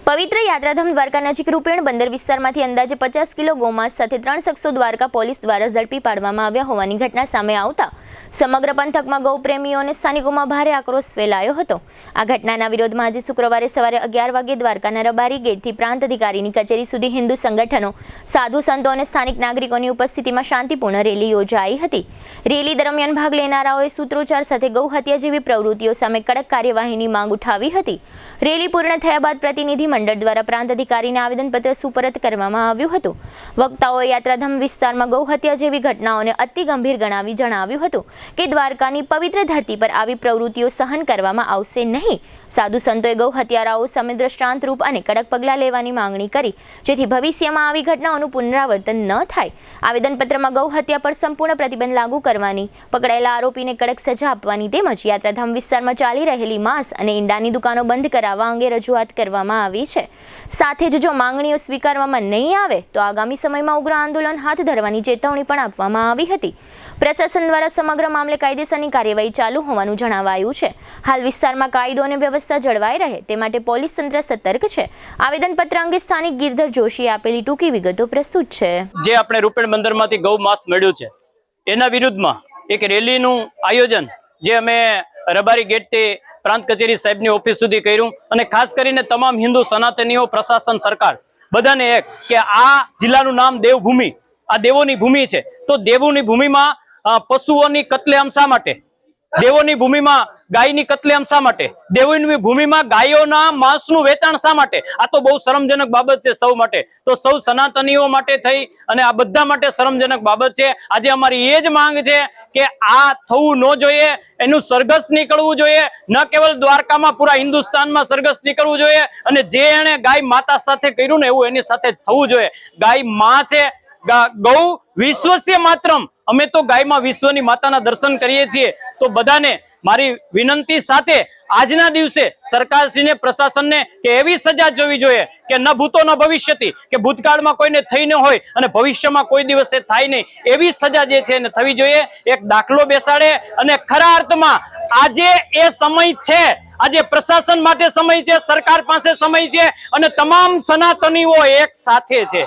પવિત્ર યાત્રાધામ દ્વારકા નજીક રૂપેણ બંદર વિસ્તારમાંથી અંદાજે 50 કિલો ગોમાંસ સાથે 3 શખ્સો દ્વારકા પોલીસ દ્વારા ઝડપી પાડવામાં આવ્યા હોવાની ઘટના સામે આવતા સમગ્ર પંથકમાં ગૌપ્રેમીઓ અને સ્થાનિકોમાં ભારે આક્રોશ ફેલાયો હતો। આ ઘટનાના વિરોધમાં આજે શુક્રવારે સવારે 11 વાગે દ્વારકાના રબારી ગેટથી પ્રાંત અધિકારીની કચેરી સુધી હિન્દુ સંગઠનો, સાધુ સંતો અને સ્થાનિક નાગરિકોની ઉપસ્થિતિમાં શાંતિપૂર્ણ રેલી યોજાઈ હતી। રેલી દરમિયાન ભાગ લેનારાઓએ સૂત્રોચ્ચાર સાથે ગૌ હત્યા જેવી પ્રવૃત્તિઓ સામે કડક કાર્યવાહીની માંગ ઉઠાવી હતી। રેલી પૂર્ણ થયા બાદ પ્રતિનિધિ મંડળ દ્વારા પ્રાંત અધિકારીને આવેદનપત્ર સુપરત કરવામાં આવ્યું હતું। વક્તાઓએ યાત્રાધામ વિસ્તારમાં ગૌ હત્યા જેવી ઘટનાઓને અતિ ગંભીર ગણાવી જણાવ્યું હતું કે દ્વારકાની પવિત્ર ધરતી પર આવી પ્રવૃત્તિઓ સહન કરવામાં આવશે નહીં। સાધુ સંતોએ ગૌ હત્યારાઓ સામે દ્રષ્ટાંત રૂપ અને કડક પગલાં લેવાની માંગણી કરી, જેથી ભવિષ્યમાં આવી ઘટનાઓનું પુનરાવર્તન ન થાય। આવેદનપત્રમાં ગૌ હત્યા પર સંપૂર્ણ પ્રતિબંધ લાગુ કરવાની, પકડાયેલા આરોપીને કડક સજા આપવાની તેમજ યાત્રાધામ વિસ્તારમાં ચાલી રહેલી માંસ અને ઈંડાની દુકાનો બંધ કરાવવા અંગે રજૂઆત કરવામાં આવી છે। સાથે જ જો માંગણીઓ સ્વીકારવામાં નહીં આવે તો આગામી સમયમાં ઉગ્ર આંદોલન હાથ ધરવાની ચેતવણી પણ આપવામાં આવી હતી। પ્રશાસન દ્વારા સમગ્ર મામલે કાયદેસરની કાર્યવાહી ચાલુ હોવાનું જણાવાયું છે। હાલ વિસ્તારમાં કાયદો અને વ્યવસ્થા જળવાઈ રહે તે માટે પોલીસ તંત્ર સતર્ક છે। આવેદનપત્ર અંગે સ્થાનિક ગિરધર જોશીએ આપેલી ટૂંકી વિગતો પ્રસ્તુત છે। જે આપણે રૂપેણ બંદરમાંથી ગૌ માંસ મળ્યું છે એના વિરુદ્ધમાં એક રેલીનું આયોજન જે અમે રબારી ગેટથી પ્રાંત કચેરી સાહેબની ઓફિસ સુધી કર્યું અને ખાસ કરીને તમામ હિન્દુ સનાતનીઓ, પ્રશાસન, સરકાર બધાને એક કે આ જિલ્લાનું નામ દેવભૂમિ, આ દેવોની ભૂમિ છે, તો દેવોની ભૂમિમાં પશુઓની કતલેઆમ શા માટે? દેવોની ભૂમિમાં ગાયની કતલેઆમ શા માટે? દેવોની ભૂમિમાં ગાયોના માંસનું વેચાણ શા માટે? આ તો બહુ શરમજનક બાબત છે સૌ માટે, તો સૌ સનાતનીઓ માટે થઈ અને આ બધા માટે શરમજનક બાબત છે। આજે અમારી એ જ માંગ છે કે આ થવું ન જોઈએ, એનું સરઘસ નીકળવું જોઈએ, ન કેવલ દ્વારકામાં પૂરા હિન્દુસ્તાનમાં સરઘસ નીકળવું જોઈએ અને જે એને ગાય માતા સાથે કર્યું ને એવું એની સાથે થવું જોઈએ। ગાય માં છે, ગૌ વિશ્વસ્ય માત્રમ, અમે તો ગાયમાં વિશ્વની માતાના દર્શન કરીએ છીએ। તો બધાને મારી વિનંતી સાથે આજના દિવસે સરકારશ્રીને, પ્રશાસનને કે એવી સજા જોવી જોઈએ કે ન ભૂતો ન ભવિષ્યથી, કે ભૂતકાળમાં કોઈને થઈ ન હોય અને ભવિષ્યમાં કોઈ દિવસે થાય નહીં, એવી સજા જે છે એને થવી જોઈએ। એક દાખલો બેસાડે અને ખરા અર્થમાં આજે એ સમય છે, આજે પ્રશાસન માટે સમય છે, સરકાર પાસે સમય છે અને તમામ સનાતનીઓ એક સાથે છે।